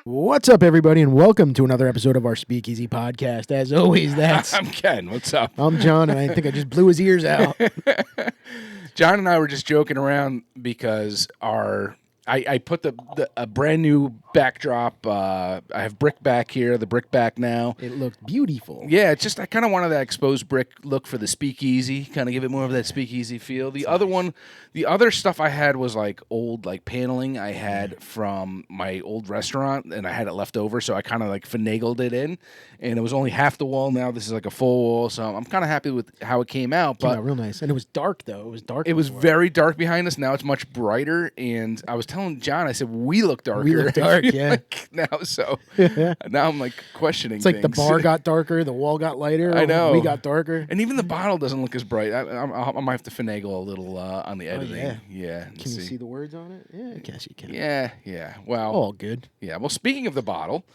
What's up, everybody, and welcome to another episode of our Speakeasy podcast. As always, I'm Ken. What's up? I'm John, and I think I just blew his ears out. John and I were just joking around because I put a brand new backdrop. I have brick back here, the brick back now. It looked beautiful. Yeah, it's just I kind of wanted that exposed brick look for the Speakeasy, kind of give it more of that Speakeasy feel. The other stuff I had was like old paneling I had from my old restaurant, and I had it left over, so I kind of finagled it in, and it was only half the wall. Now this is like a full wall, so I'm kind of happy with how it came out. Came out real nice, and it was dark though. It was dark. It was very dark behind us. Now it's much brighter, and I was telling John, I said we look darker. We look dark, yeah. Now, so now I'm questioning. It's like things. the bar got darker, the wall got lighter. I know we got darker, and even the bottle doesn't look as bright. I might have to finagle a little on the editing. Yeah. Can you see the words on it? Yeah, I guess you can. Yeah. Well, all good. Yeah. Well, speaking of the bottle,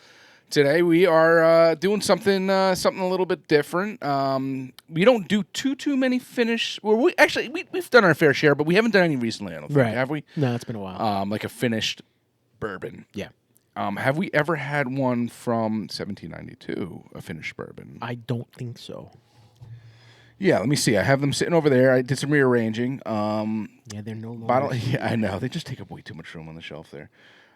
today we are doing something a little bit different. We don't do too many finish. Well, we've done our fair share, but we haven't done any recently. I don't think, have we? No, it's been a while. Like a finished bourbon. Yeah. Have we ever had one from 1792, a finished bourbon? I don't think so. Yeah, let me see. I have them sitting over there. I did some rearranging. Yeah, they're no longer. Bottle. Yeah, I know. They just take up way too much room on the shelf there.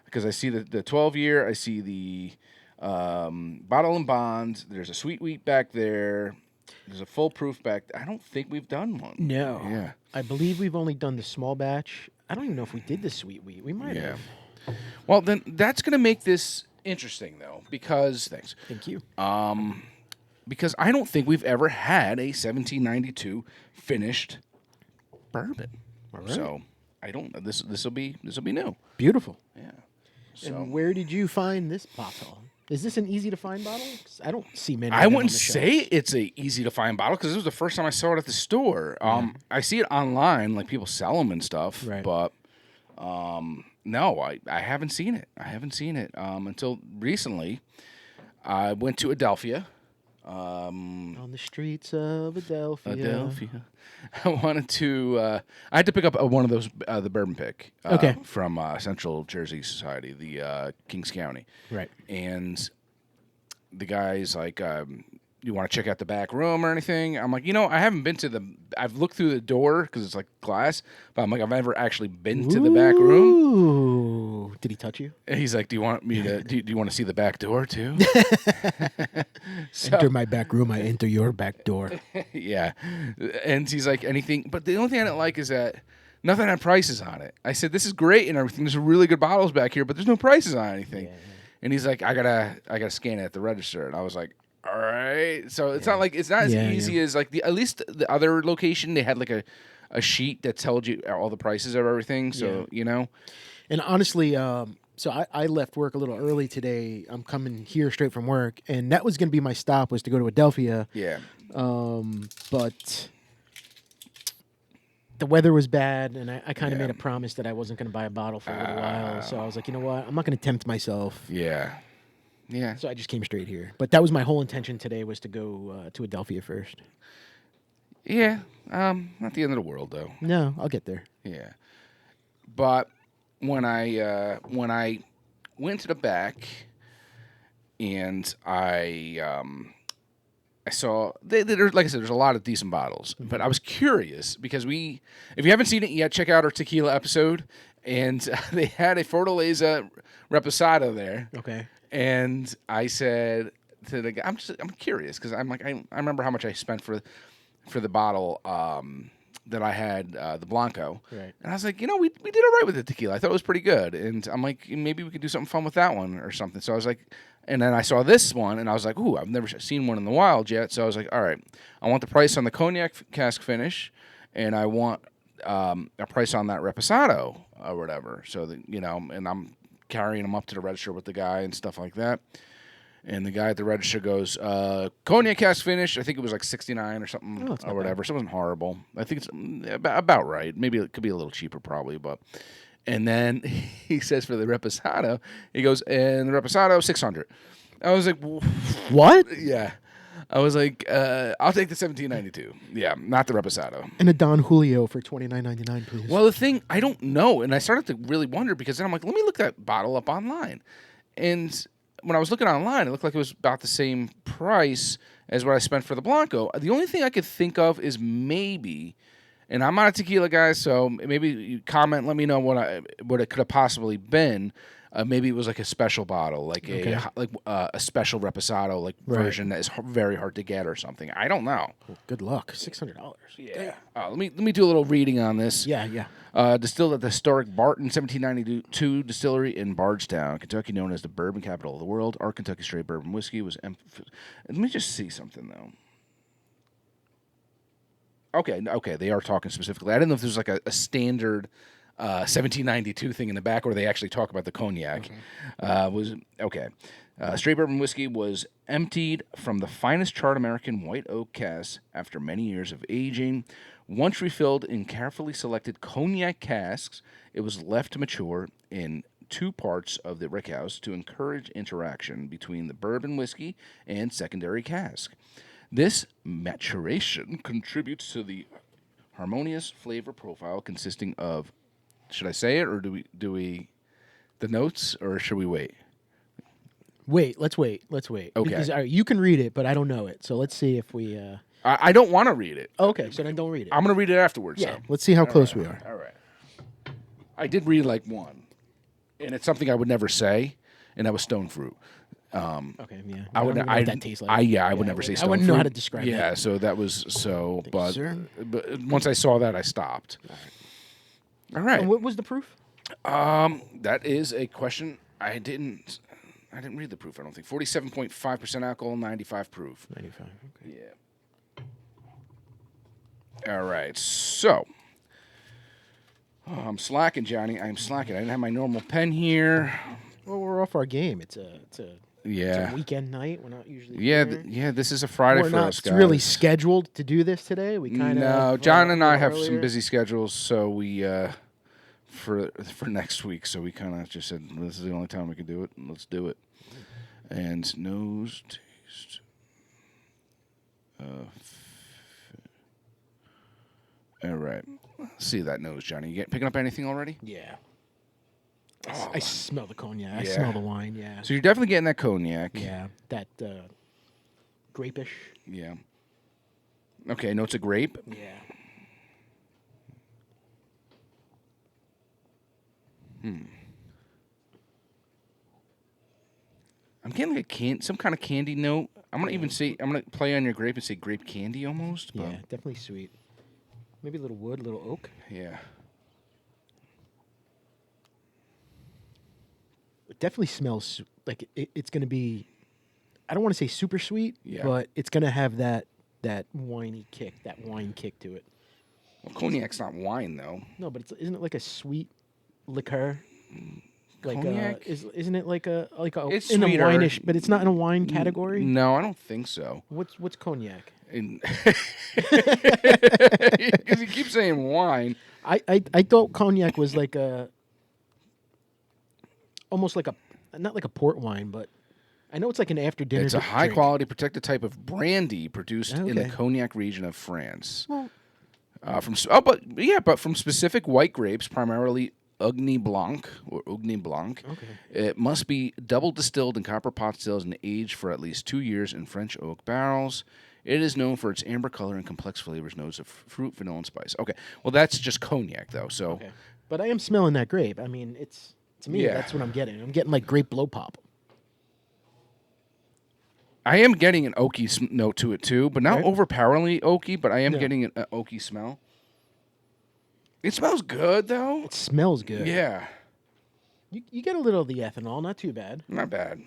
Because I see the 12-year. I see the bottle and bond. There's a sweet wheat back there. There's a full proof back there. I don't think we've done one. No. Yeah. I believe we've only done the small batch. I don't even know if we did the sweet wheat. We might have. Well, then that's going to make this interesting, though, because... Thanks. Thank you. Because I don't think we've ever had a 1792 finished bourbon. All right. So I don't... This will be new. Beautiful. Yeah. So. And where did you find this bottle? Is this an easy-to-find bottle? 'Cause I don't see many. I wouldn't say it's a easy-to-find bottle because this was the first time I saw it at the store. I see it online, like people sell them and stuff. Right. But no, I haven't seen it. I haven't seen it until recently. I went to Adelphia. On the streets of Adelphia. I wanted to. I had to pick up one of those, the bourbon pick. From Central Jersey Society, the Kings County. Right. And the guy's like, "You want to check out the back room or anything?" I'm like, I haven't been to the. I've looked through the door because it's like glass, but I'm like, I've never actually been to the back room. Ooh. Did he touch you? And he's like, "Do you want me to? Do you want to see the back door too?" Enter my back room. I enter your back door. Yeah, and he's like, anything. But the only thing I didn't like is that nothing had prices on it. I said, "This is great and everything. There's really good bottles back here, but there's no prices on anything." Yeah. And he's like, "I gotta scan it at the register." And I was like, "All right." So it's not as easy as at least the other location they had like a sheet that told you all the prices of everything. So And honestly, so I left work a little early today. I'm coming here straight from work, and that was going to be my stop, was to go to Adelphia. Yeah. But the weather was bad, and I kind of made a promise that I wasn't going to buy a bottle for a little while. So I was like, you know what? I'm not going to tempt myself. Yeah. Yeah. So I just came straight here. But that was my whole intention today, was to go to Adelphia first. Yeah. Not the end of the world, though. No, I'll get there. Yeah. But when I went to the back and I saw there's, like I said, there's a lot of decent bottles, but I was curious because if you haven't seen it yet, check out our tequila episode, and they had a Fortaleza Reposado there. Okay. And I said to the guy, I'm curious because I'm like I remember how much I spent for the bottle that I had, the Blanco. Right. And I was like, we did all right with the tequila. I thought it was pretty good. And I'm like, maybe we could do something fun with that one or something. So I was like, and then I saw this one, and I was like, ooh, I've never seen one in the wild yet. So I was like, all right, I want the price on the Cognac cask finish, and I want a price on that Reposado or whatever. So that, and I'm carrying them up to the register with the guy and stuff like that. And the guy at the register goes, Cognac cask finish. I think it was like $69 or something or whatever. So it wasn't horrible. I think it's about right. Maybe it could be a little cheaper probably. And then he says for the Reposado, he goes, and the Reposado, $600. I was like, what? Yeah. I was like, I'll take the 1792. Yeah, not the Reposado. And a Don Julio for $29.99, please. Well, the thing, I don't know. And I started to really wonder because then I'm like, let me look that bottle up online. And when I was looking online, it looked like it was about the same price as what I spent for the Blanco. The only thing I could think of is maybe, and I'm not a tequila guy, so maybe you comment, let me know what it could have possibly been. Maybe it was like a special bottle, like a special Reposado version that is very hard to get or something. I don't know. Well, good luck. $600. Yeah. Let me do a little reading on this. Yeah. Distilled at the historic Barton 1792 distillery in Bardstown, Kentucky, known as the bourbon capital of the world. Our Kentucky straight bourbon whiskey was. Let me just see something though. Okay, they are talking specifically. I didn't know if there was like a standard 1792 thing in the back where they actually talk about the cognac. Was okay. Straight bourbon whiskey was emptied from the finest charred American white oak casks after many years of aging. Once refilled in carefully selected cognac casks, it was left to mature in 2 parts of the rickhouse to encourage interaction between the bourbon whiskey and secondary cask. This maturation contributes to the harmonious flavor profile consisting of, should I say it or do we the notes or should we wait? Let's wait. Okay. Because, all right, you can read it, but I don't know it. So let's see if we... I don't want to read it. Okay, so then don't read it. I'm going to read it afterwards. Yeah, so. let's see how close we are. All right. I did read like one, and it's something I would never say, and that was stone fruit. Okay, yeah. I would. don't know what that tastes like. I would never say stone fruit. I wouldn't know how to describe it. Yeah, so that was so. Thank you, But sir. once I saw that, I stopped. All right. And what was the proof? That is a question I didn't read the proof. I don't think 47.5% alcohol, 95 proof. 95. Okay. Yeah. All right. So I'm slacking, Johnny. I'm slacking. I didn't have my normal pen here. Well, we're off our game. It's a Yeah. weekend night. We're not usually Yeah. here. This is a Friday We're for not us, guys. really scheduled to do this today. We kind of No, John and I have some busy schedules, so we for next week. So we kind of just said this is the only time we can do it, and let's do it. And nose taste. All right. See that nose, Johnny. You picking up anything already? Yeah. I smell the cognac. Yeah. I smell the wine. Yeah. So you're definitely getting that cognac. Yeah. That grape-ish. Yeah. Okay, notes of grape. Yeah. I'm getting like some kind of candy note. I'm gonna play on your grape and say grape candy almost. But Yeah. Definitely sweet. Maybe a little wood, a little oak. yeah. It definitely smells like it's going to be. I don't want to say super sweet, Yeah. but it's going to have that winey kick, that wine kick to it. Well, cognac's not wine though. No, but isn't it like a sweet liqueur? Like Cognac? isn't it like a It's in sweeter. a wine-ish, but it's not in a wine category? No, I don't think so. What's cognac? Because you keep saying wine. I thought cognac was like almost like not like a port wine, but I know it's like an after dinner. It's a high quality protected type of brandy produced in the Okay. Cognac region of France. Well, But from specific white grapes, primarily Ugni Blanc or Ugni Blanc. okay. It must be double distilled in copper pot stills and aged for at least 2 years in French oak barrels. It is known for its amber color and complex flavors, notes of fruit, vanilla, and spice. Okay, well that's just cognac though. So Okay. But I am smelling that grape. I mean, it's to me Yeah. that's what I'm getting. I'm getting like grape blow pop. I am getting an oaky note to it too, but not Right. overpoweringly oaky. But I am Yeah. getting an oaky smell. It smells good though. It smells good. Yeah, You get a little of the ethanol, not too bad. not bad.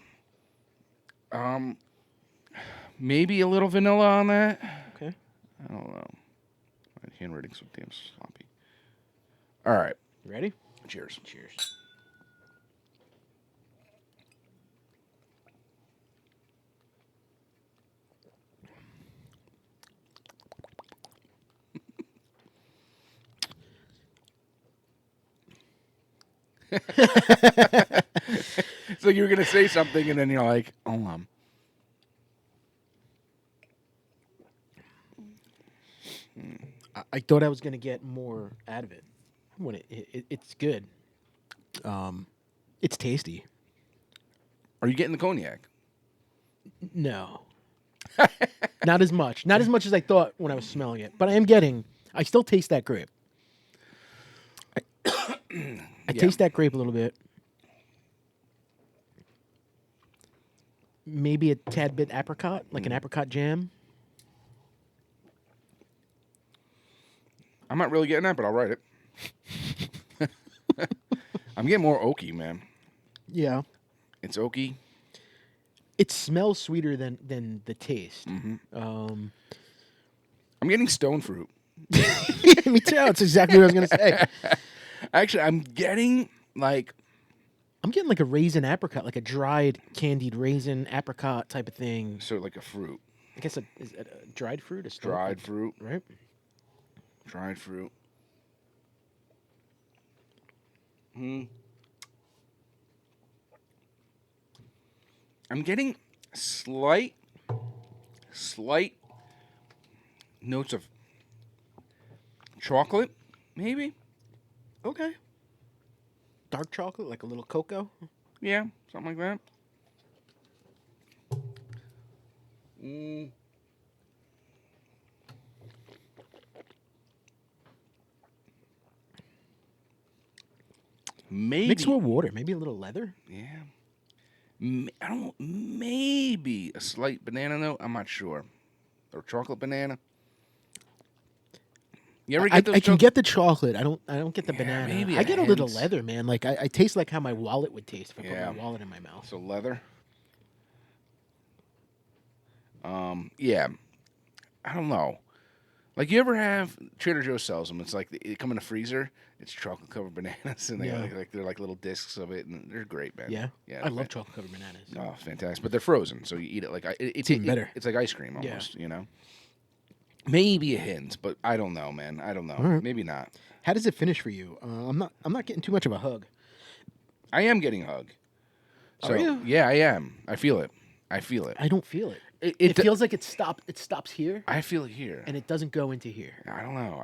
Maybe a little vanilla on that. Okay. I don't know. My handwriting's so damn sloppy. All right. Ready? Cheers. Cheers. So you were gonna say something, and then you're like, "Oh, I thought I was gonna get more out of it. When it's good. It's tasty. Are you getting the cognac? No, not as much. Not as much as I thought when I was smelling it. But I am getting. I still taste that grape. I taste that grape a little bit. Maybe a tad bit apricot, like an apricot jam. I'm not really getting that, but I'll write it. I'm getting more oaky, man. Yeah. It's oaky. It smells sweeter than the taste. I'm getting stone fruit. Me too. That's exactly what I was gonna say. Actually, I'm getting like I'm getting like a raisin apricot, like a dried candied raisin apricot type of thing. like a fruit. I guess is it a dried fruit? Dried fruit. right? Dried fruit. I'm getting slight notes of chocolate, maybe. Okay. Dark chocolate, like a little cocoa. Yeah, something like that. Mm. Maybe. Mixed with water, maybe a little leather. Yeah. I don't know. Maybe a slight banana note. I'm not sure. Or chocolate banana. You ever get those? I can get the chocolate. I don't get the banana. maybe I a get a little hint. leather, man. Like I taste like how my wallet would taste if I Yeah. put my wallet in my mouth. So leather. Yeah. I don't know. Like you ever have Trader Joe's sells them? It's like they come in a freezer. It's chocolate covered bananas, and they're like little discs of it, and they're great, man. Yeah, Yeah. I love chocolate covered bananas. Oh, fantastic! But they're frozen, so you eat it like it's even better. It's like ice cream Yeah. almost. You know. Maybe a hint, but I don't know, man. I don't know. All right. Maybe not. How does it finish for you? I'm not getting too much of a hug. I am getting a hug. So, Are you? Yeah, I am. I feel it. I feel it. I don't feel it. It It feels like it stops here, I feel it here. and it doesn't go into here. I don't know.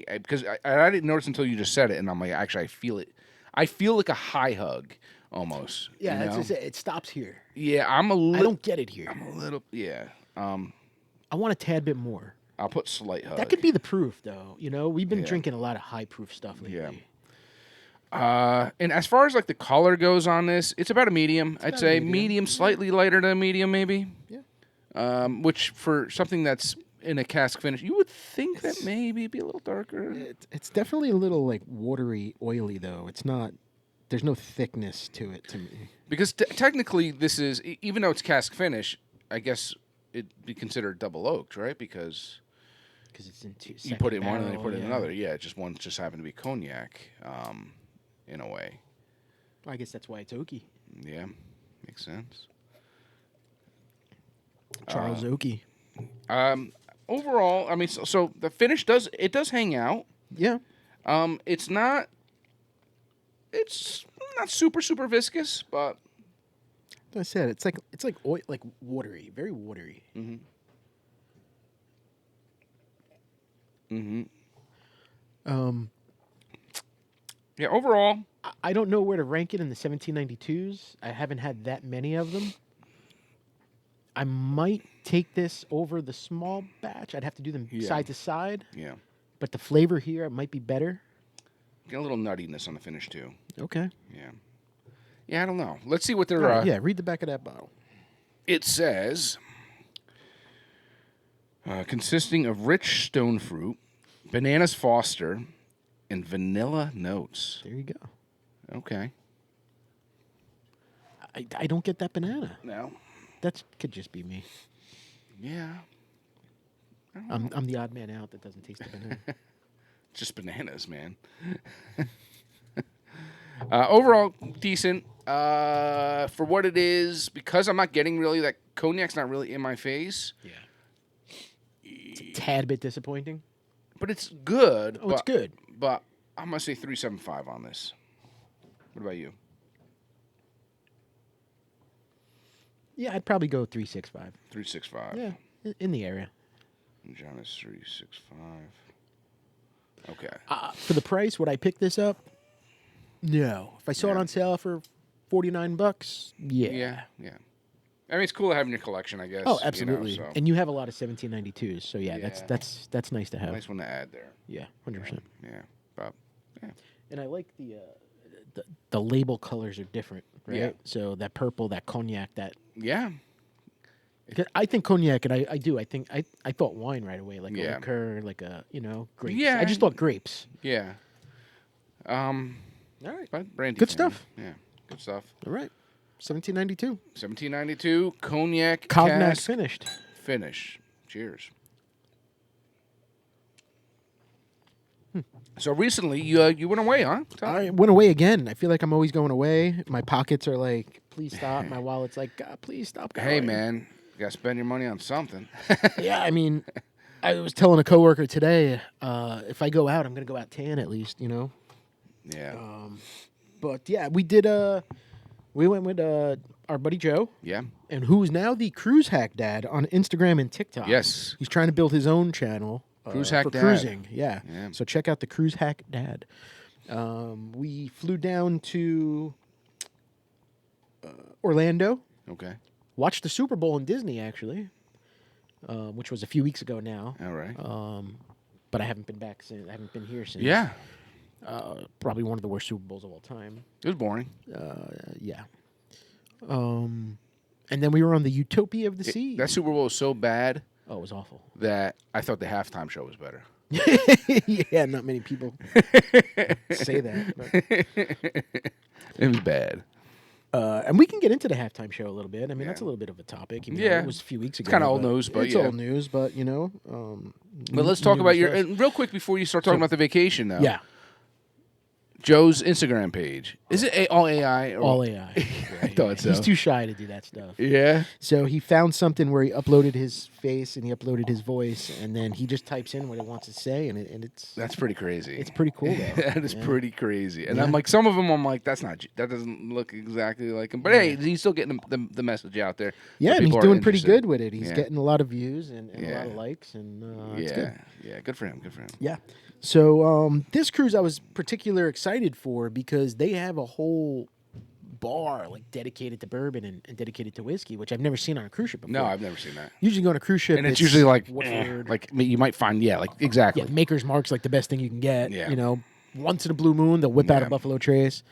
Because I didn't notice until you just said it, and I'm like, actually, I feel it. I feel like a high hug almost. Yeah, you that's know? just it. It stops here. Yeah, I'm a little. I don't get it here. I'm a little. Yeah. I want a tad bit more. I'll put slight hug. That could be the proof, though. You know, we've been Yeah. drinking a lot of high proof stuff lately. And as far as like the color goes on this, it's about a medium. I'd about say a medium. medium, slightly lighter than a medium, maybe. Yeah. Which for something that's in a cask finish, you would think that maybe it'd be a little darker. It's definitely a little like watery, oily, though. It's not. There's no thickness to it to me. Because technically, this is even though it's cask finish, I guess it'd be considered double oaked, right? Because It's in two. you put it in one and then you barrel, put it in another. Yeah, just one just happened to be cognac, in a way. I guess that's why it's oaky. Yeah, makes sense. Charles Oakey. Overall, I mean, so the finish does hang out. Yeah. It's not super viscous, but Like I said, it's like oil, like watery, very watery. yeah, overall, I don't know where to rank it in the 1792s. I haven't had that many of them. I might take this over the small batch. I'd have to do them Yeah. side to side, yeah, but the flavor here might be better. get a little nuttiness on the finish too. Okay. Yeah, I don't know. Let's see what they're. Yeah, read the back of that bottle. It says consisting of rich stone fruit, bananas Foster, and vanilla notes. There you go. Okay. I don't get that banana. Now, That could just be me. yeah, I'm the odd man out that doesn't taste the banana. just bananas, man. Overall, decent. For what it is, because I'm not getting really that cognac's not really in my face. Yeah. It's a tad bit disappointing. But it's good. Oh, it's good. But I'm gonna say 3.75 on this. What about you? Yeah, I'd probably go 3.65. 3.65. Yeah, in the area. John is 3.65. Okay. For the price, would I pick this up? No. If I saw it Yeah. on sale for $49, yeah. Yeah. I mean, it's cool to have in your collection, I guess. Oh, absolutely. You know, so. And you have a lot of 1792s, so yeah, Yeah. that's nice to have. Nice one to add there. Yeah, 100%. Yeah. But, yeah. And I like the label colors are different, right? Yeah. So that purple, that cognac, that. Yeah. 'Cause I think cognac, and I do. I think I thought wine right away, like Yeah. a liqueur, like a grapes. Yeah. I just thought grapes. Yeah. All right. But brandy. Good fan. stuff. Yeah. Good stuff. All right. 1792. 1792 Cognac Cognac cask finished. finish. Cheers. So recently you went away, huh? I went away again. I feel like I'm always going away. My pockets are like, please stop. My wallet's like, God, please stop going. Hey man, you gotta spend your money on something. Yeah, I mean, I was telling a coworker today, if I go out, I'm gonna go out tan at least, Yeah. But yeah, we did. We went with our buddy Joe, Yeah. and who's now the Cruise Hack Dad on Instagram and TikTok. Yes. He's trying to build his own channel. Cruise Hack for Dad. cruising. Yeah. Yeah. So check out the Cruise Hack Dad. We flew down to Orlando. Okay. Watched the Super Bowl in Disney actually, which was a few weeks ago now. All right. But I haven't been back since. I haven't been here since. Yeah. Probably one of the worst Super Bowls of all time. It was boring. Yeah. And then we were on the Utopia of the Sea. That Super Bowl was so bad Oh, it was awful. that I thought the halftime show was better. Yeah, not many people say that. But. It was bad. And we can get into the halftime show a little bit. I mean, Yeah. that's a little bit of a topic. Even Yeah. though it was a few weeks ago. kinda old news, but it's yeah. old news. But But let's talk about your news and real quick before you start talking about the vacation now. yeah, Joe's Instagram page. Is it all AI? Or all AI. I thought so. He's too shy to do that stuff. Yeah. So he found something where he uploaded his face and he uploaded his voice, and then he just types in what he wants to say, and it's That's pretty crazy. it's pretty cool though. That is Yeah. pretty crazy. And Yeah. I'm like, some of them, I'm like, that doesn't look exactly like him. But hey, he's still getting the message out there. Yeah, that and he's people are doing pretty interested. good with it. He's Yeah. getting a lot of views and a lot Yeah. of likes, and it's good. Yeah, good for him. Good for him. Yeah. So this cruise I was particularly excited for because they have a whole bar like dedicated to bourbon and dedicated to whiskey, which I've never seen on a cruise ship before. No, I've never seen that. Usually go on a cruise ship, And it's usually like, Woodford. like you might find, exactly. Yeah, Maker's Mark's like the best thing you can get. Yeah. Once in a blue moon they'll whip out a Yeah. Buffalo Trace,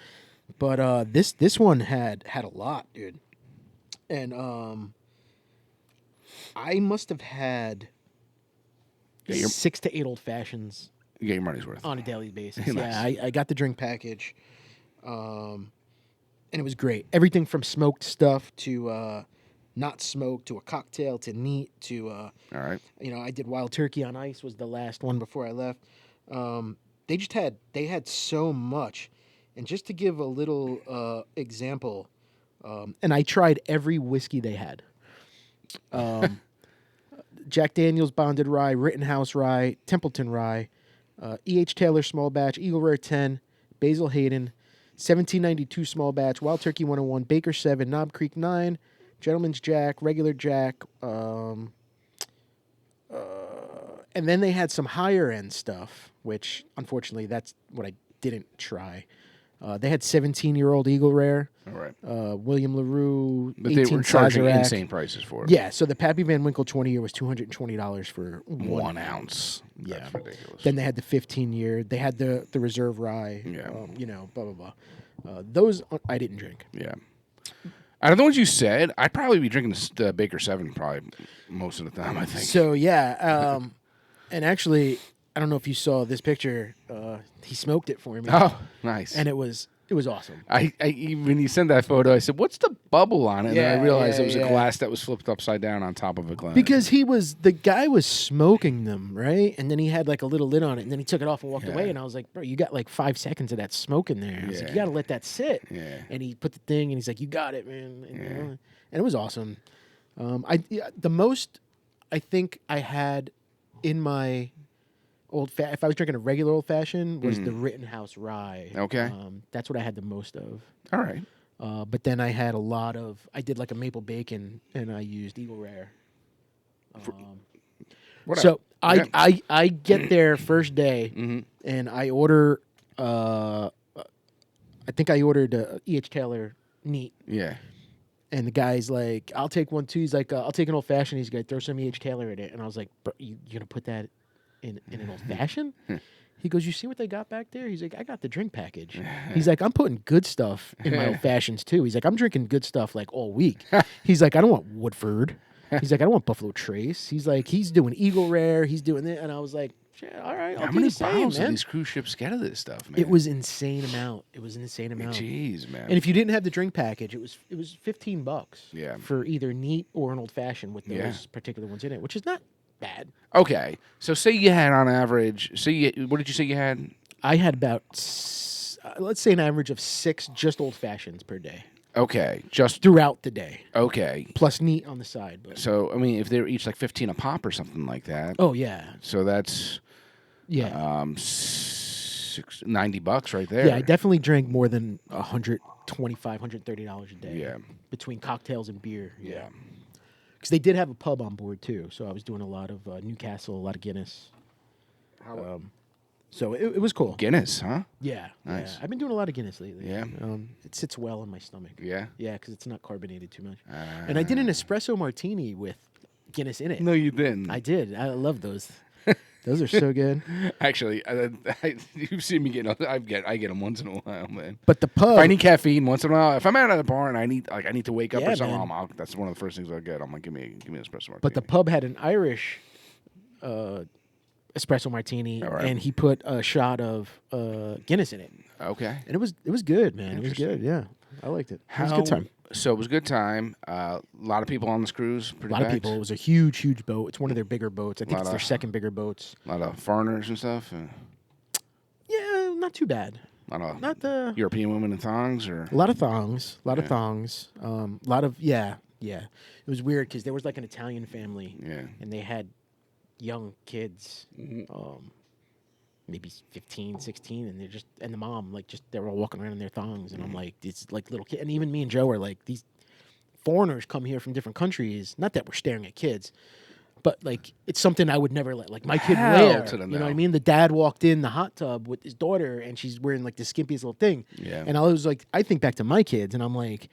but this one had a lot, dude, and I must have had Yeah, you're- 6 to 8 old fashions You get your money's worth. on a daily basis. Nice. Yeah, I got the drink package, and it was great. Everything from smoked stuff to not smoked to a cocktail to neat to All right. I did wild turkey on ice was the last one before I left. They had so much, and just to give a little example, and I tried every whiskey they had. Jack Daniel's Bonded Rye, Rittenhouse Rye, Templeton Rye, E.H. Taylor Small Batch, Eagle Rare 10, Basil Hayden, 1792 Small Batch, Wild Turkey 101, Baker 7, Knob Creek 9, Gentleman's Jack, Regular Jack, and then they had some higher end stuff, which unfortunately that's what I didn't try. They had 17-year-old Eagle Rare, All right. William LaRue, But they 18 were charging Sazerac. insane prices for it. Yeah, so the Pappy Van Winkle 20-year was $220 for 1 ounce. Yeah. That's ridiculous. Then they had the 15-year. They had the Reserve Rye. Yeah. Blah, blah, blah. Those I didn't drink. Yeah. Out of the ones you said, I'd probably be drinking the Baker 7 probably most of the time, I think. So, yeah. And actually, I don't know if you saw this picture. He smoked it for me. Oh, nice. And it was awesome. I when you sent that photo, I said, "What's the bubble on it?" And then I Yeah, realized yeah, it was yeah. a glass that was flipped upside down on top of a glass. Because the guy was smoking them, right? And then he had like a little lid on it, and then he took it off and walked Yeah. away. And I was like, bro, you got like 5 seconds of that smoke in there. I was like, Yeah. you got to let that sit. Yeah. And he put the thing, and he's like, you got it, man. And, Yeah. and it was awesome. The most I think I had in my if I was drinking a regular old fashioned was the Rittenhouse Rye. Okay. That's what I had the most of. All right. But then I had I did like a maple bacon, and I used Eagle Rare. What So Yeah. I get there first day, and I order. I think I ordered E.H. Taylor neat. Yeah. And the guy's like, "I'll take one too." He's like, "I'll take an old fashioned." He's like, "Throw some E.H. Taylor in it." And I was like, "Bro, you gonna put that in an old fashioned?" He goes, "You see what they got back there?" He's like, "I got the drink package." He's like, "I'm putting good stuff in my old fashions too." He's like, "I'm drinking good stuff like all week." He's like, "I don't want Woodford." He's like, "I don't want Buffalo Trace." He's like, "He's doing Eagle Rare. He's doing it." And I was like, "Yeah, all right, I'll How do many the same, bottles do man." these cruise ships get of this stuff, man? It was insane amount. It was an insane amount. Jeez, man. And if you didn't have the drink package, it was $15 Yeah. for either neat or an old fashioned with those Yeah. particular ones in it, which is not bad. Okay, so say you had on average. What did you say you had? I had about let's say an average of 6 just old fashions per day Okay, just throughout the day, okay. plus neat on the side. But So I mean, if they were each like 15 a pop or something like that, oh yeah, so that's yeah, $90 right there. yeah. I definitely drank more than $125, $130 a day. Yeah. Between cocktails and beer. Yeah. Because they did have a pub on board too, so I was doing a lot of Newcastle, a lot of Guinness. So it was cool. Guinness, huh? Yeah, Nice. yeah. I've been doing a lot of Guinness lately. Yeah? It sits well in my stomach. Yeah. Yeah, because it's not carbonated too much. And I did an espresso martini with Guinness in it. No, you didn't. I did. I love those. Those are so good. Actually, you've seen me I get them once in a while, man. But the pub, If I need caffeine once in a while, if I'm out at the bar and I need to wake up Yeah, or something, man. that's one of the first things I'll get. I'm like, give me an espresso martini. but the pub had an Irish espresso martini, All right. and he put a shot of Guinness in it, Okay. and it was good, man. It was good. Yeah, I liked it. It was a good time. So it was a good time. A lot of people on this cruise. A lot of people. It was a huge, huge boat. It's one of their bigger boats. I think it's Lot their of- second bigger boats. A lot of foreigners and stuff. Yeah, not too bad. A lot of Not the European women in thongs, or a lot of thongs. A lot of Yeah. thongs. A lot of yeah. It was weird because there was like an Italian family, yeah. and they had young kids, maybe 15, 16, and and the mom they were all walking around in their thongs, and I'm like, it's like little kid, and even me and Joe are like, these foreigners come here from different countries. Not that we're staring at kids, but like it's something I would never let like my kid Hell wear. to the You know what I no. mean? The dad walked in the hot tub with his daughter, and she's wearing like the skimpiest little thing. Yeah. And I was like, I think back to my kids, and I'm like,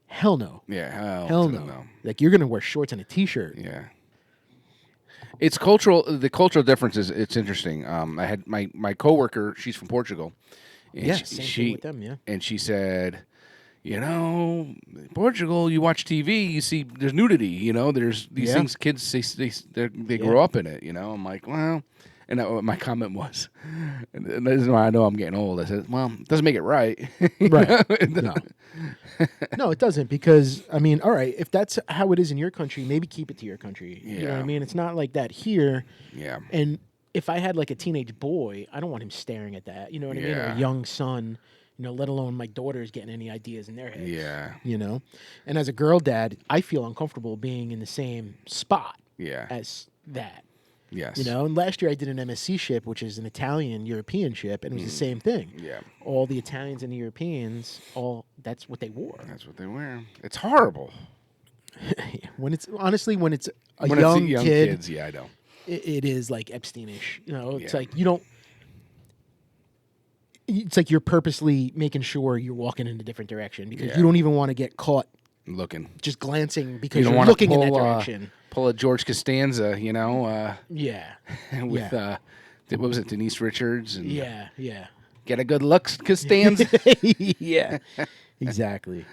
hell no. Yeah. Hell to the no. Like you're gonna wear shorts and a t-shirt. Yeah. It's cultural. The cultural difference is it's interesting. I had my coworker. She's from Portugal. And Yeah, same thing with them. Yeah. And she said, in Portugal, you watch TV, you see there's nudity. There's these Yeah. things. Kids they grow up in it. I'm like, well. And my comment was, and this is why I know I'm getting old. I said, well, it doesn't make it right. Right. No. No, it doesn't, because I mean, all right, if that's how it is in your country, maybe keep it to your country. You know what I Yeah. mean? It's not like that here. Yeah. And if I had like a teenage boy, I don't want him staring at that. You know what I mean? Or Yeah. a young son, let alone my daughters getting any ideas in their heads. Yeah. And as a girl dad, I feel uncomfortable being in the same spot Yeah. as that. Yes. And last year I did an MSC ship, which is an Italian-European ship, and it was the same thing. Yeah. All the Italians and the Europeans, that's what they wore. That's what they wear. It's horrible. When it's a When it's young, young kid, kids, yeah, I know. it is like Epsteinish. It's Yeah. like you don't. It's like you're purposely making sure you're walking in a different direction because Yeah. you don't even want to get caught Looking. just glancing because You don't you're want to looking in that pull direction. pull a George Costanza, Yeah, with what was it, Denise Richards, and yeah. get a good look, Costanza. Yeah, exactly.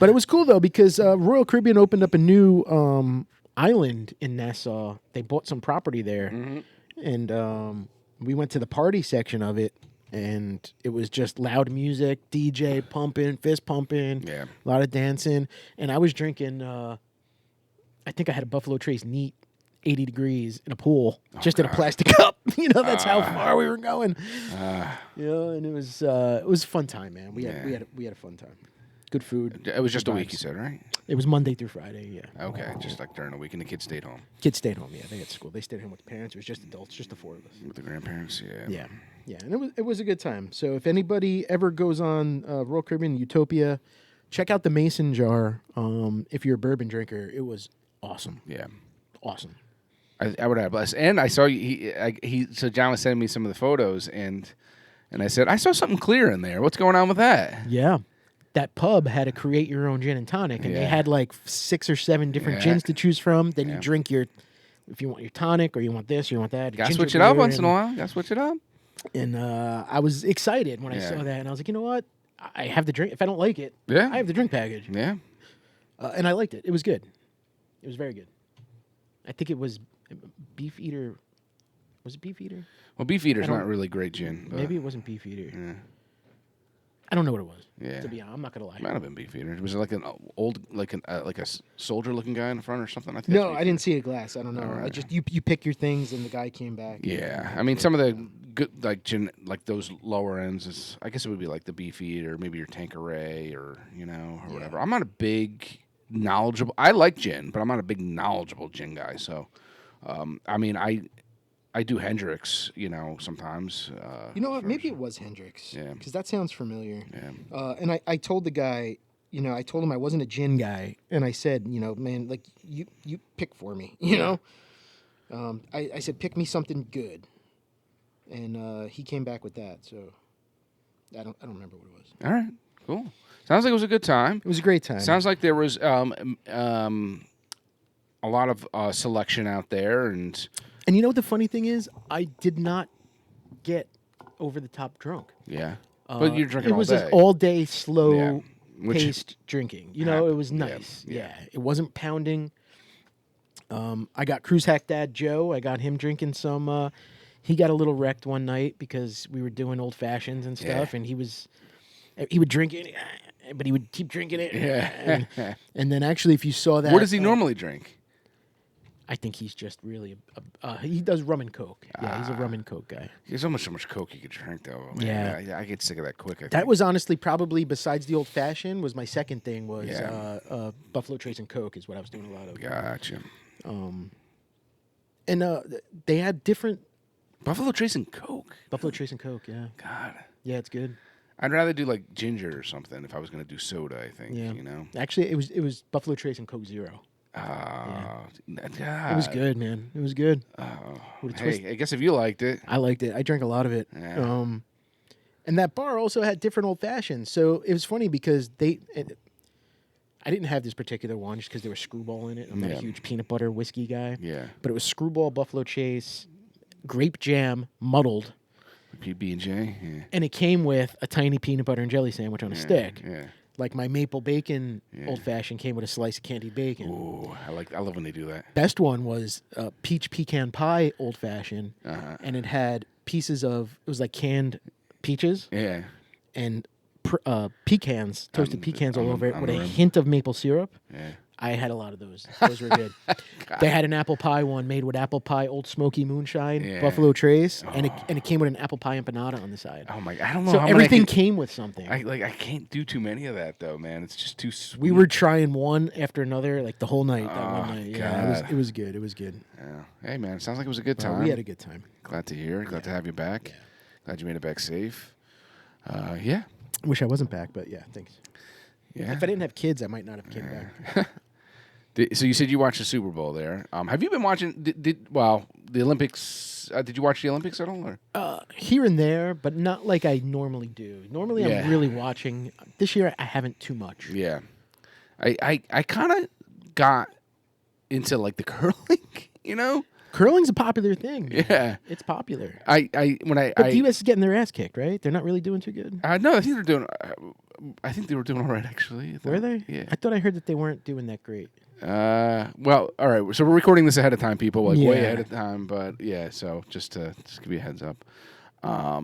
But it was cool though because Royal Caribbean opened up a new island in Nassau. They bought some property there, and we went to the party section of it, and it was just loud music, DJ pumping, fist pumping, Yeah. a lot of dancing, and I was drinking. I think I had a Buffalo Trace neat. 80 degrees in a pool, just in a plastic cup. That's how far we were going. And it was a fun time, man. We had a fun time. Good food. It was just a good week, vibes. you said, right? It was Monday through Friday. Yeah. Okay, just like during the week, and the kids stayed home Kids stayed home. Yeah, they had school. They stayed home with the parents. It was just adults, just the 4 of us. with the grandparents. Yeah. Yeah, and it was a good time. So if anybody ever goes on Royal Caribbean Utopia, check out the Mason jar. If you're a bourbon drinker, it was awesome. Yeah. Awesome. I would have blessed. And I saw so John was sending me some of the photos, and I said, I saw something clear in there. What's going on with that? Yeah. That pub had a create your own gin and tonic, and they had like 6 or 7 different gins to choose from. Then you drink if you want your tonic or you want this or you want that. Gotta switch it up once in a while. Gotta switch it up. And I was excited when I saw that, and I was like, you know what? I have the drink. If I don't like it, I have the drink package. Yeah. And I liked it. It was good. It was very good. I think it was Beef Eater. Was it Beef Eater? Well, Beef Eater's not really great gin. Maybe it wasn't Beef Eater. Yeah. I don't know what it was. Yeah. To be honest, I'm not gonna lie. It might have been Beef Eater. Was it like an old, like a soldier looking guy in the front or something? I think. No, I didn't see a glass. I don't know. Right. I just you pick your things, and the guy came back. Yeah, I mean some of the good like gin, like those lower ends is. I guess it would be like the Beef Eater, maybe your Tanqueray, or or whatever. I'm not a big knowledgeable. I like gin, but I'm not a big knowledgeable gin guy. So, I mean, I do Hendrix, sometimes. You know what? Maybe it was Hendrix. Yeah. Because that sounds familiar. Yeah. And I told the guy, I told him I wasn't a gin guy, and I said, man, like you pick for me, know. I said pick me something good, and he came back with that. So I don't remember what it was. All right. Cool. Sounds like it was a good time. It was a great time. Sounds like there was a lot of selection out there, and you know what the funny thing is? I did not get over the top drunk. Yeah, but you're drinking all day. It was an all day slow paced drinking. It was nice. Yeah. It wasn't pounding. I got Cruise Hack Dad Joe. I got him drinking some. He got a little wrecked one night because we were doing old fashions and stuff, and he would drink it, but he would keep drinking it. Yeah. And then actually, if you saw that, what does he normally drink? I think he's just really he does rum and coke. Yeah, he's a rum and coke guy. There's almost so much coke you could drink, though. Man. Yeah, I get sick of that quick. That was honestly probably, besides the old fashioned, was my second thing was Buffalo Trace and Coke is what I was doing a lot of. Gotcha. And they had different Buffalo Trace and Coke. Buffalo Trace and Coke, yeah. God. Yeah, it's good. I'd rather do like ginger or something if I was going to do soda. I think. Yeah. Actually, it was Buffalo Trace and Coke Zero. God. It was good, man. It was good. Hey, I guess if you liked it. I liked it. I drank a lot of it. Yeah. And that bar also had different old fashions. So it was funny because I didn't have this particular one just because there was Screwball in it. I'm not a huge peanut butter whiskey guy. Yeah. But it was Screwball, Buffalo Chase, grape jam, muddled. PB&J. Yeah. And it came with a tiny peanut butter and jelly sandwich on a stick. Yeah. Like my maple bacon old fashioned came with a slice of candied bacon. Ooh, I love when they do that. Best one was peach pecan pie old fashioned, and it had pieces of it was like canned peaches. Yeah. And pecans, toasted pecans all over it with a hint of maple syrup. Yeah. I had a lot of those. Those were good. They had an apple pie one made with apple pie Old Smoky Moonshine, Buffalo Trace, and it came with an apple pie empanada on the side. Oh my! I don't know. So how everything came with something. I can't do too many of that though, man. It's just too sweet. We were trying one after another, like the whole night. That one night. God. Yeah, it was good. It was good. Yeah. Hey man, it sounds like it was a good time. We had a good time. Glad to hear. Glad to have you back. Yeah. Glad you made it back safe. Yeah. Wish I wasn't back, but yeah, thanks. Yeah. If I didn't have kids, I might not have came back. So you said you watched the Super Bowl there. Have you been watching? The Olympics? Did you watch the Olympics at all? Or? Here and there, but not like I normally do. Normally, I'm really watching. This year, I haven't too much. Yeah, I kind of got into like the curling. Curling's a popular thing. Man. Yeah, it's popular. But the U.S. is getting their ass kicked, right? They're not really doing too good. No, I think they're doing. I think they were doing all right, actually. Were they? Yeah. I thought I heard that they weren't doing that great. Well, all right. So we're recording this ahead of time, people, way ahead of time. But yeah, so just to give you a heads up.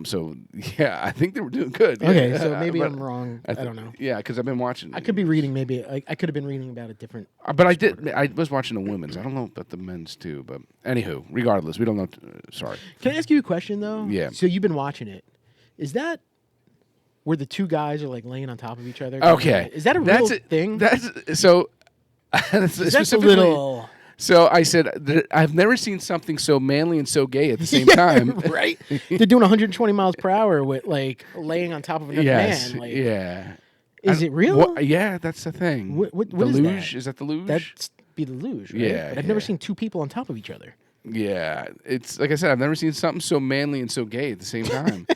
So yeah, I think they were doing good. Okay, so maybe I'm wrong. I don't know. Yeah, because I've been watching. I could be reading. Maybe I could have been reading about a different. But I did. I was watching the women's. I don't know about the men's too. But anywho, regardless, we don't know. Sorry. Can I ask you a question though? Yeah. So you've been watching it. Is that where the two guys are like laying on top of each other? Okay. Is that a real thing? That's so. That's a little. So I said, I've never seen something so manly and so gay at the same time. Right? They're doing 120 miles per hour with like laying on top of another man. Like, yeah. Is it real? Yeah, that's the thing. What the is luge? that? Is that the luge? That'd be the luge, right? Yeah. But I've never seen two people on top of each other. Yeah, it's like I said, I've never seen something so manly and so gay at the same time.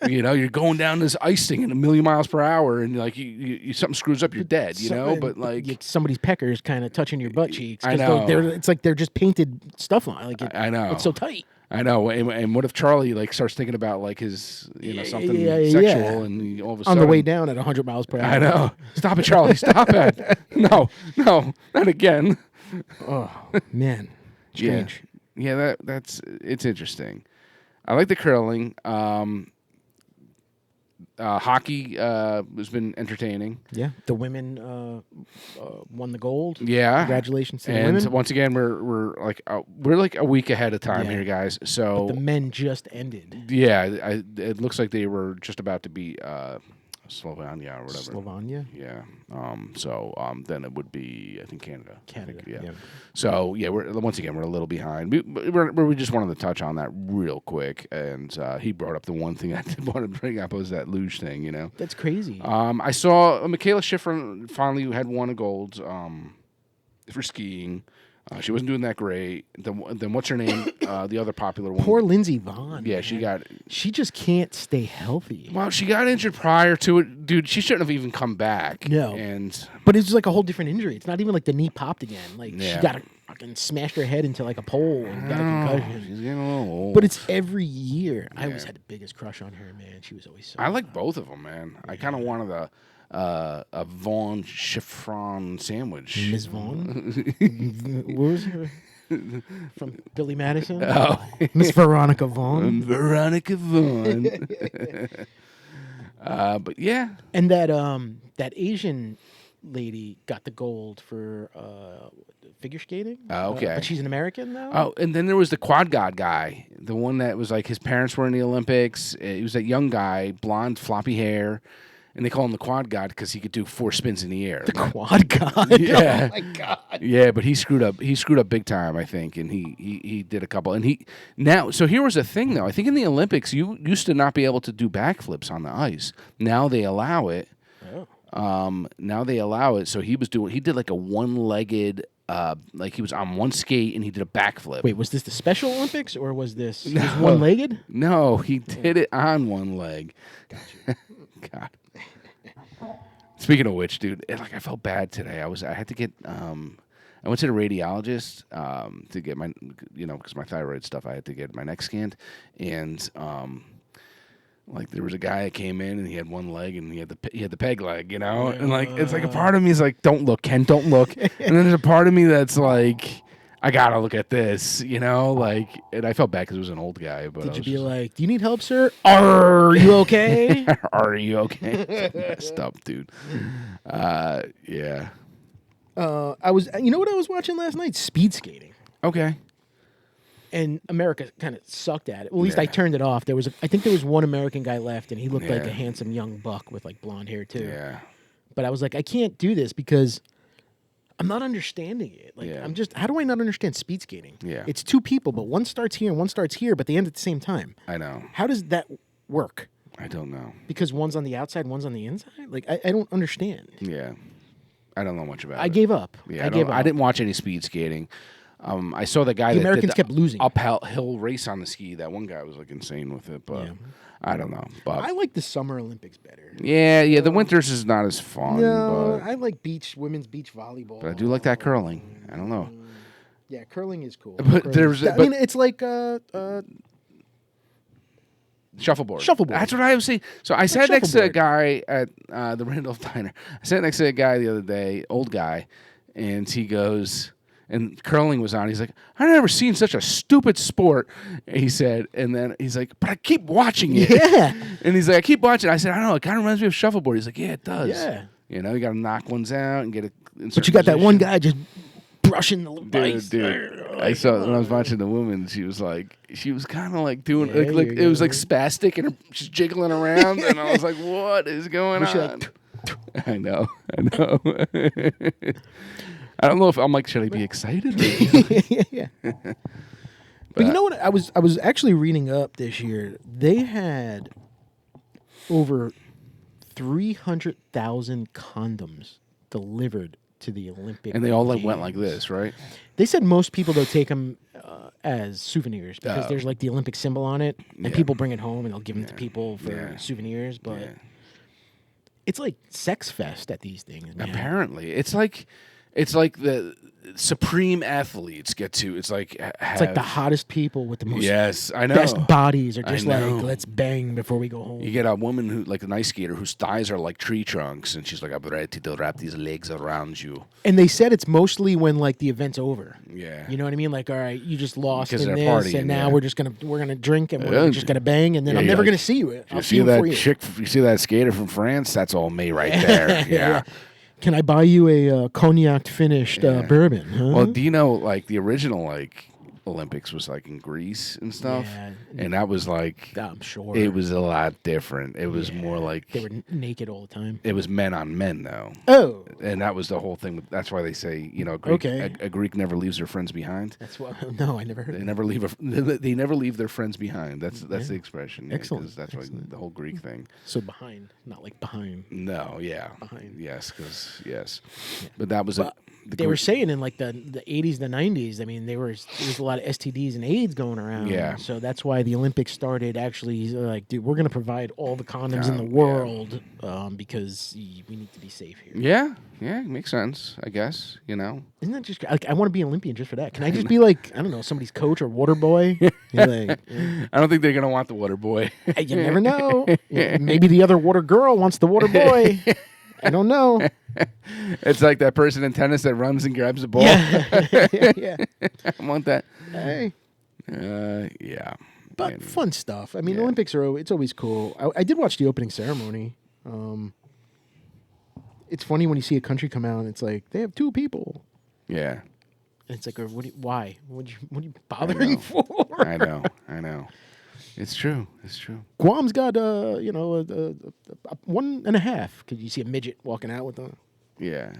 You're going down this ice thing at 1,000,000 miles per hour, and like you something screws up, you're dead. But like somebody's peckers kind of touching your butt cheeks. I know. It's like they're just painted stuff on. Like I know. It's so tight. I know. And what if Charlie like starts thinking about like his something sexual, and he, all of a sudden on the way down at 100 miles per hour. I know. Stop it, Charlie. Stop it. No, not again. Oh man, strange. Yeah, it's interesting. I like the curling. Hockey has been entertaining. Yeah, the women won the gold. Yeah, congratulations to the women. women. Once again, we're like a week ahead of time here, guys. So but the men just ended. Yeah, it looks like they were just about to be Slovenia or whatever. Slovenia. Yeah. Then it would be, I think, Canada. Canada. I think, Yeah. So we're a little behind. We just wanted to touch on that real quick, and he brought up the one thing I did want to bring up was that luge thing. That's crazy. I saw Michaela Schifrin finally had won a gold for skiing. She wasn't doing that great. Then what's her name? The other popular one. Poor Lindsey Vonn. Yeah, man. She just can't stay healthy. Well, she got injured prior to it, dude. She shouldn't have even come back. No. But it's like a whole different injury. It's not even like the knee popped again. Like she got fucking smashed her head into like a pole and got a concussion. She's getting a little old. But it's every year. I always had the biggest crush on her, man. She was always so. I like both of them, man. I kind of wanted a Vaughn chiffon sandwich. Ms. Vaughn? What was her? From Billy Madison? Oh. Miss Veronica Vaughn. Veronica Vaughn. But yeah. And that Asian lady got the gold for figure skating. Oh, okay. But she's an American now? Oh, and then there was the quad god guy. The one that was like his parents were in the Olympics. He was that young guy, blonde, floppy hair. And they call him the quad god because he could do 4 spins in the air. The quad god? Yeah. Oh, my God. Yeah, but he screwed up. He screwed up big time, I think. And he did a couple. And so here was the thing, though. I think in the Olympics, you used to not be able to do backflips on the ice. Now they allow it. Oh. Now they allow it. So he did like a one-legged, like he was on one skate and he did a backflip. Wait, was this the Special Olympics or was this he was one-legged? No, he did it on one leg. Gotcha. God. Speaking of which, dude, I felt bad today. I had to get I went to the radiologist to get my because my thyroid stuff. I had to get my neck scanned, and like there was a guy that came in and he had one leg and he had the peg leg, and like it's like a part of me is like, don't look, Ken, don't look, and then there's a part of me that's like, I gotta look at this, like, and I felt bad because it was an old guy. But did you be like, "Do you need help, sir? Are you okay? Are you okay?" Messed up, dude. Yeah. I was, what I was watching last night? Speed skating. Okay. And America kind of sucked at it. Well, at least I turned it off. I think there was one American guy left, and he looked like a handsome young buck with like blonde hair too. Yeah. But I was like, I can't do this because I'm not understanding it. Like, how do I not understand speed skating? Yeah. It's two people, but one starts here and one starts here, but they end at the same time. I know. How does that work? I don't know. Because one's on the outside, one's on the inside? Like, I don't understand. Yeah. I don't know much about it. I gave up. Yeah, I didn't watch any speed skating. I saw the guy the that Americans did kept losing. uphill race on the ski. That one guy was like insane with it, but I don't know. But I like the Summer Olympics better. Yeah. The winters is not as fun. No, but I like women's beach volleyball. I do like that curling. I don't know. Yeah, curling is cool. But it's like shuffleboard. Shuffleboard. That's what I was saying. So I sat next to a guy at the Randolph Diner. I sat next to a guy the other day, old guy, and he goes, and curling was on. He's like, I've never seen such a stupid sport, he said. And then he's like, but I keep watching it. Yeah. And he's like, I keep watching it. I said, I don't know. It kind of reminds me of shuffleboard. He's like, yeah, it does. Yeah. You got to knock ones out and get it. But you got that one guy just brushing the ice. Dude. I saw when I was watching the woman. She was kind of like doing Yeah, like it was like spastic and she's jiggling around, and I was like, "What is going on?" I know. I don't know if I'm like, should I be excited? Yeah. But you know what? I was actually reading up this year. They had over 300,000 condoms delivered to the Olympic. And they all went Games. like this, right? They said most people though take them as souvenirs because Oh. there's like the Olympic symbol on it, and Yeah. people bring it home and they'll give them to people for Yeah. souvenirs. But Yeah. it's like sex fest at these things, man. Apparently, it's like the supreme athletes get to. It's like It's like the hottest people with the most Yes, I know. best bodies are just I like, know. let's bang before we go home. You get a woman who, like an ice skater, whose thighs are like tree trunks, and she's like, "I'm ready to wrap these legs around you." And they said it's mostly when like the event's over. Yeah, You know what I mean? Like, all right, you just lost Because in they're this, partying, and now yeah. we're gonna drink and Yeah. we're just gonna bang, and then Yeah, I'm you're never like, gonna see you. I'll You see see you that for you. chick? You see that skater from France? That's all me right there. Yeah. Can I buy you a Cognac Finished bourbon? Huh? Well, do you know like the original like Olympics was like in Greece and stuff, Yeah. and that was like I'm sure it was a lot different. It was more like they were naked all the time. it was men on men though. Oh, And that was the whole thing. That's why they say, a Greek, Okay. a Greek never leaves their friends behind. that's what. No, I never heard. They That. never leave. They never leave their friends behind. That's the expression. Excellent. 'Cause that's why the whole Greek thing. So behind, not like behind. No, yeah, Behind. yes, because yes, but that was But they were saying in like the 80s, the 90s. I mean, there was a lot of STDs and AIDS going around. Yeah. So that's why the Olympics started. Actually, like, dude, we're gonna provide all the condoms in the Yeah. world because we need to be safe here. Yeah, makes sense. I guess Isn't that just like I want to be an Olympian just for that? Can I just be like I don't know somebody's coach or water boy? You're like, I don't think they're gonna want the water boy. you never know. Maybe the other water girl wants the water boy. I don't know. It's like that person in tennis that runs and grabs the ball. Yeah. I want that. Hey, Yeah. but And- fun stuff. I mean, Yeah. Olympics it's always cool. I did watch the opening ceremony. It's funny when you see a country come out and it's like they have 2 people. Yeah. And it's like, why? What are you bothering for? I know. It's true. Guam's got a 1.5. Could you see a midget walking out with a? Yeah.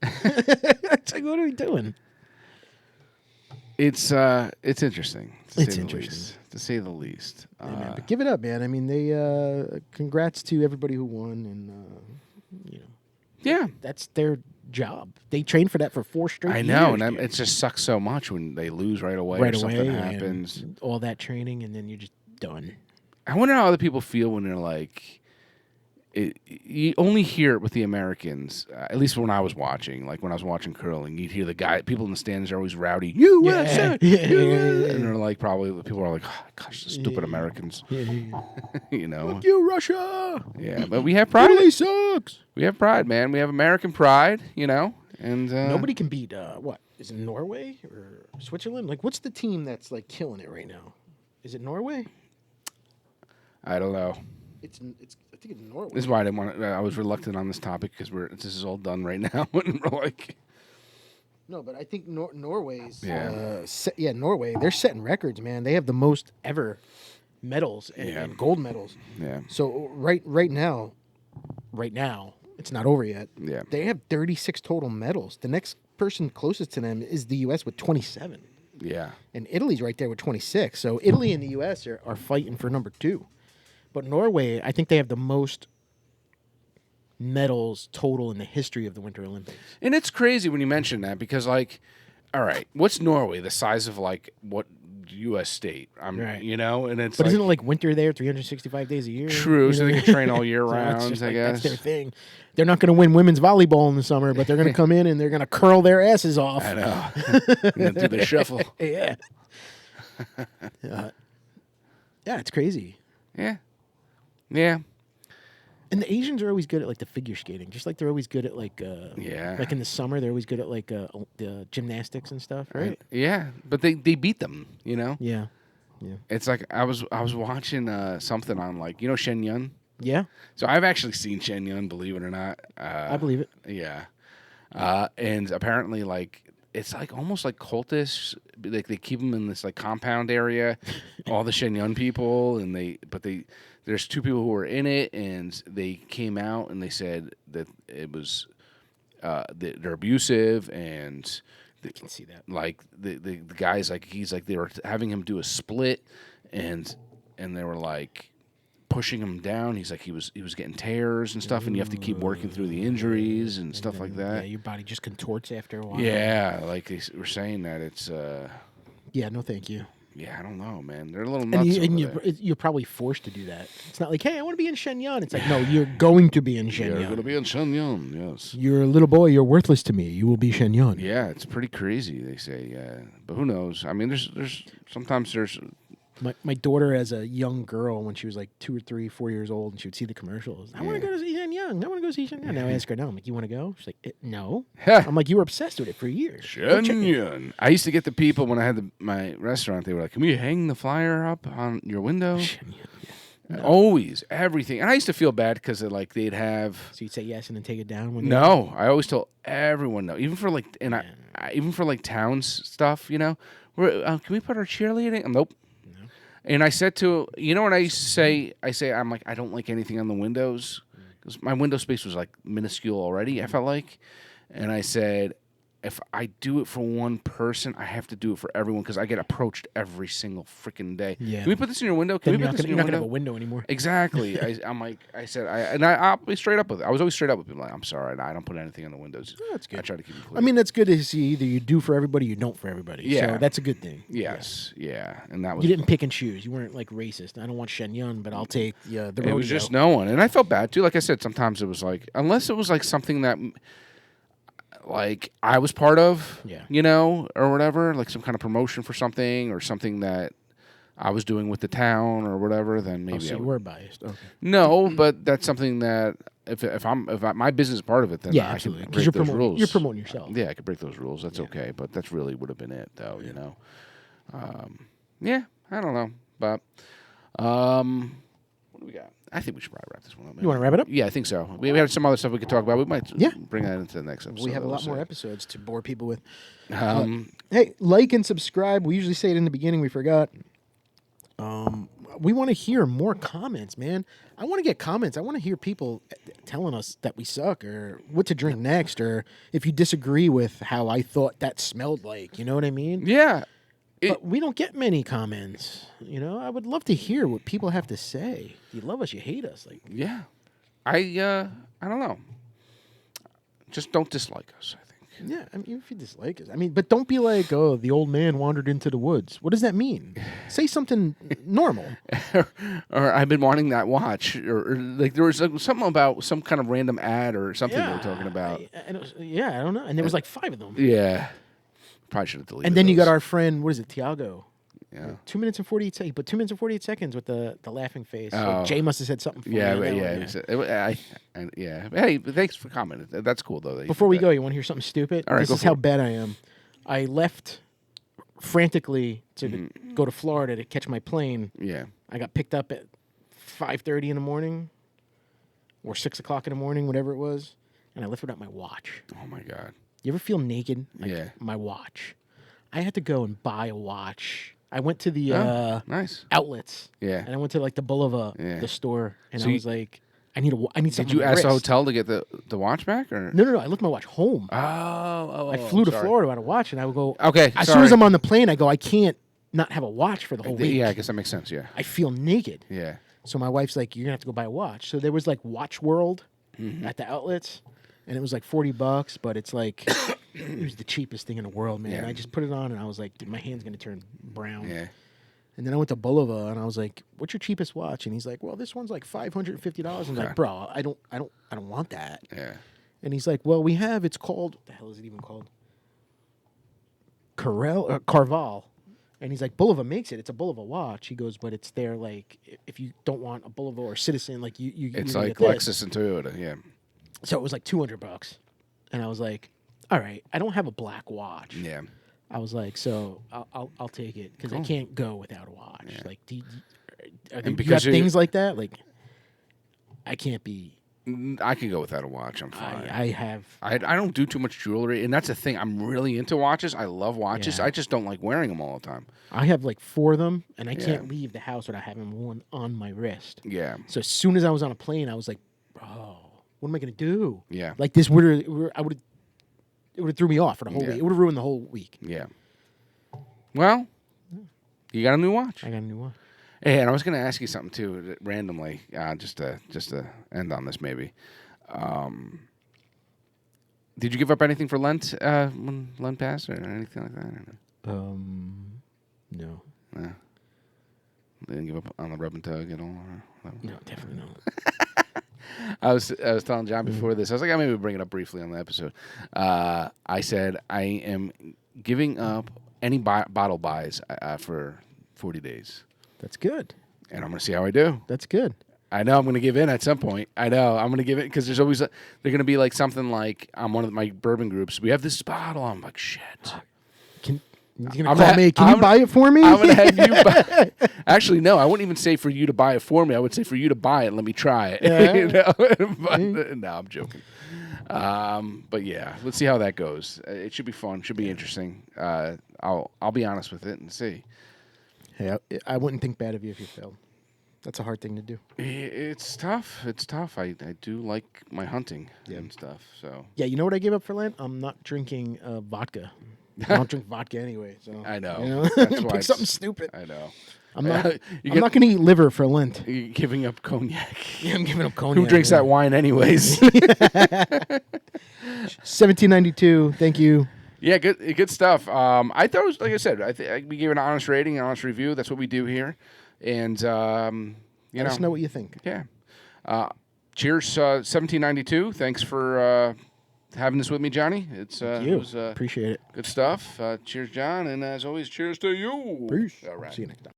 It's like, what are we doing? It's interesting. It's interesting. To say the least. Yeah, man, but give it up, man. I mean, they congrats to everybody who won, and Yeah. that's their job. They trained for that for 4 straight I years. know, and dude. it just sucks so much when they lose right away right or away, something and happens. all that training, and then you're just done. I wonder how other people feel when they're like. You only hear it with the Americans. At least when I was watching, like when I was watching curling, you'd hear the people in the stands are always rowdy. USA, Yeah. and they're like, probably people are like, oh, gosh, the stupid Americans, you know. Fuck you, Russia. Yeah, but we have pride. Italy sucks. We have pride, man. We have American pride, and Nobody can beat what? Is it Norway or Switzerland? Like, what's the team that's like killing it right now? Is it Norway? I don't know. It's I think it's Norway. This is why I didn't want. I was reluctant on this topic because this is all done right now, and we're like, No, but I think Norway's. Yeah. Norway. They're setting records, man. They have the most ever medals and gold medals. yeah, So right now, it's not over yet. yeah, They have 36 total medals. The next person closest to them is the U.S. with 27, yeah. and Italy's right there with 26. So Italy and the U.S. are fighting for number 2. But Norway, I think they have the most medals total in the history of the Winter Olympics. And it's crazy when you mention that because, like, all right, what's Norway? The size of like what U.S. state? Right. And it's But like, isn't it like winter there, 365 days a year? true, so they can train all year So round. that's just I like, guess that's their thing. They're not going to win women's volleyball in the summer, but they're going to come in and they're going to curl their asses off. I know. And do the shuffle. Yeah. Yeah, it's crazy. Yeah, yeah. And the Asians are always good at like the figure skating, just like they're always good at like Yeah. like in the summer they're always good at like the gymnastics and stuff, right? Yeah, but they beat them. Yeah. It's like I was watching something on like Shen Yun. Yeah, So I've actually seen Shen Yun, believe it or not. I believe it. Yeah, and apparently like it's like almost like cultish. Like they keep them in this like compound area, all the Shen Yun people, and there's 2 people who were in it, and they came out and they said that it was they're abusive and. I can see that. Like the guy's like he's like they were having him do a split, and they were like pushing him down. He's like he was getting tears and stuff, and you have to keep working through the injuries and stuff like that. Yeah, your body just contorts after a while. Yeah, like they were saying that it's. Yeah, no, thank you. Yeah, I don't know, man. They're a little nuts. You're probably forced to do that. It's not like, hey, I want to be in Shenyang. It's like, no, you're going to be in Shenyang. You're going to be in Shenyang, yes. You're a little boy. You're worthless to me. You will be Shenyang. Yeah, it's pretty crazy, they say. But who knows? I mean, sometimes My daughter, as a young girl, when she was like 2 or 3, 4 years old, and she would see the commercials. I want to go to see Shenyang. I want to go see Shenyang. Now I ask her now. I'm like, you want to go? She's like, no. I'm like, you were obsessed with it for years. Shenyang. I used to get the people when I had my restaurant. They were like, can we hang the flyer up on your window? No. Always, everything. And I used to feel bad because they'd have. So you'd say yes and then take it down. No, I always told everyone no, even for even for towns stuff. Can we put our cheerleading? Nope. And I said to, what I used to say? I'm like, I don't like anything on the windows because my window space was like minuscule already, I felt like. And I said, if I do it for one person, I have to do it for everyone because I get approached every single freaking day. Yeah. Can we put this in your window? Can we put this in your window? You're not going to have a window anymore. Exactly. I'll be straight up with it. I was always straight up with people. Like, I'm sorry, I don't put anything on the windows. Oh, that's good. I try to keep it clear. I mean, that's good to see. Either you do for everybody, or you don't for everybody. Yeah. So that's a good thing. Yes. Yeah. And that was. You didn't pick and choose. You weren't like racist. I don't want Shenyang, but I'll take the rodeo. It was just no one, and I felt bad too. Like I said, sometimes it was like, unless it was like something that. Like I was part of, or whatever, like some kind of promotion for something or something that I was doing with the town or whatever, then maybe you were biased. Okay. No, but that's something that if my business is part of it, then I can break those rules. You're promoting yourself. Yeah, I could break those rules. That's okay, but that's really would have been it, though. Yeah, I don't know, but what do we got? I think we should probably wrap this one up. You want to wrap it up? Yeah, I think so. We have some other stuff we could talk about. We might bring that into the next episode. We have a lot more episodes to bore people with. Hey, like and subscribe. We usually say it in the beginning. We forgot. We want to hear more comments, man. I want to get comments. I want to hear people telling us that we suck or what to drink next or if you disagree with how I thought that smelled like. You know what I mean? Yeah. But we don't get many comments. I would love to hear what people have to say. You love us, you hate us. Yeah. I don't know. Just don't dislike us, I think. Yeah, I mean, if you dislike us. But don't be like, oh, the old man wandered into the woods. What does that mean? Say something normal. or I've been wanting that watch. Or like there was something about some kind of random ad or something they were talking about. I don't know. And there was like 5 of them. Yeah. Probably should have deleted And then those. you got our friend, what is it, Tiago? Yeah. 2 minutes and 48 seconds. But 2 minutes and 48 seconds with the laughing face. Oh. Jay must have said something funny. Yeah. Hey, thanks for commenting. That's cool, though. Before we go, you want to hear something stupid? All right, this is how bad I am. I left frantically to go to Florida to catch my plane. Yeah. I got picked up at 5:30 in the morning or 6 o'clock in the morning, whatever it was. And I left without my watch. Oh, my God. You ever feel naked? Yeah. My watch. I had to go and buy a watch. I went to the nice outlets. Yeah. And I went to like the Boulevard, the store, and So I was like, I need something. Did you ask the hotel to get the watch back or No. I left my watch home. I flew to Florida without a watch, and I would go. Okay. As soon as I'm on the plane, I go. I can't not have a watch for the whole week. Yeah, I guess that makes sense. Yeah. I feel naked. Yeah. So my wife's like, "You're gonna have to go buy a watch." So there was like Watch World at the outlets, and it was like $40, but it's like it was the cheapest thing in the world, man. Yeah. I just put it on, and I was like, "Dude, my hand's gonna turn brown." Yeah. And then I went to Boulevard, and I was like, "What's your cheapest watch?" And he's like, "Well, this one's like $550." I'm like, "Bro, I don't want that." Yeah. And he's like, "Well, we have. It's called. What the hell is it even called? Carval." And he's like, Boulevard makes it. It's a Boulevard watch. He goes, but it's there like if you don't want a Boulevard or Citizen, like you. It's you like get Lexus and Toyota. Yeah. So it was like $200, and I was like, all right, I don't have a black watch. Yeah. I was like, so I'll take it because I can't go without a watch. Yeah. Like, do you because have things like that? Like, I can't be. I can go without a watch. I'm fine. I don't do too much jewelry, and that's the thing. I'm really into watches. I love watches. Yeah. I just don't like wearing them all the time. I have like 4 of them, and I can't leave the house without having one on my wrist. Yeah. So as soon as I was on a plane, I was like, bro, what am I gonna do? Yeah. Like this it would have threw me off for the whole week. It would have ruined the whole week. Yeah. Well, you got a new watch. I got a new watch. Hey, and I was going to ask you something too, randomly, just to end on this maybe. Did you give up anything for Lent when Lent passed, or anything like that? Or No. no? Didn't give up on the rub and tug at all? Or No, definitely not. I was telling John before this. I was like, maybe we'll bring it up briefly on the episode. I said I am giving up any bottle buys for 40 days, That's good. and I'm going to see how I do. That's good. I know I'm going to give in at some point. I know I'm going to give it because there's always they're going to be like something like on one of my bourbon groups. We have this bottle. I'm like, shit. You're gonna call me. Can you buy it for me? I'm gonna have you buy. Actually, no. I wouldn't even say for you to buy it for me. I would say for you to buy it and let me try it. Yeah. You know? But, no, I'm joking. But yeah, let's see how that goes. It should be fun. Should be interesting. I'll be honest with it and see. Hey, I wouldn't think bad of you if you failed. That's a hard thing to do. It's tough. It's tough. I do like my hunting and stuff. So Yeah, you know what I gave up for Lent? I'm not drinking vodka. I don't drink vodka anyway, so I know. You know? That's why Pick something stupid. I know. I'm not going to eat liver for Lent. You're giving up cognac. Yeah, I'm giving up cognac. Who drinks that wine anyways? 1792. Thank you. Yeah, good stuff. I thought it was, like I said, we gave it an honest rating, an honest review. That's what we do here, and Let us know what you think. Yeah. Cheers, 1792. Thanks for having this with me, Johnny. It was Appreciate it. good stuff. Cheers, John, and as always, cheers to you. Peace. All right. See you next time.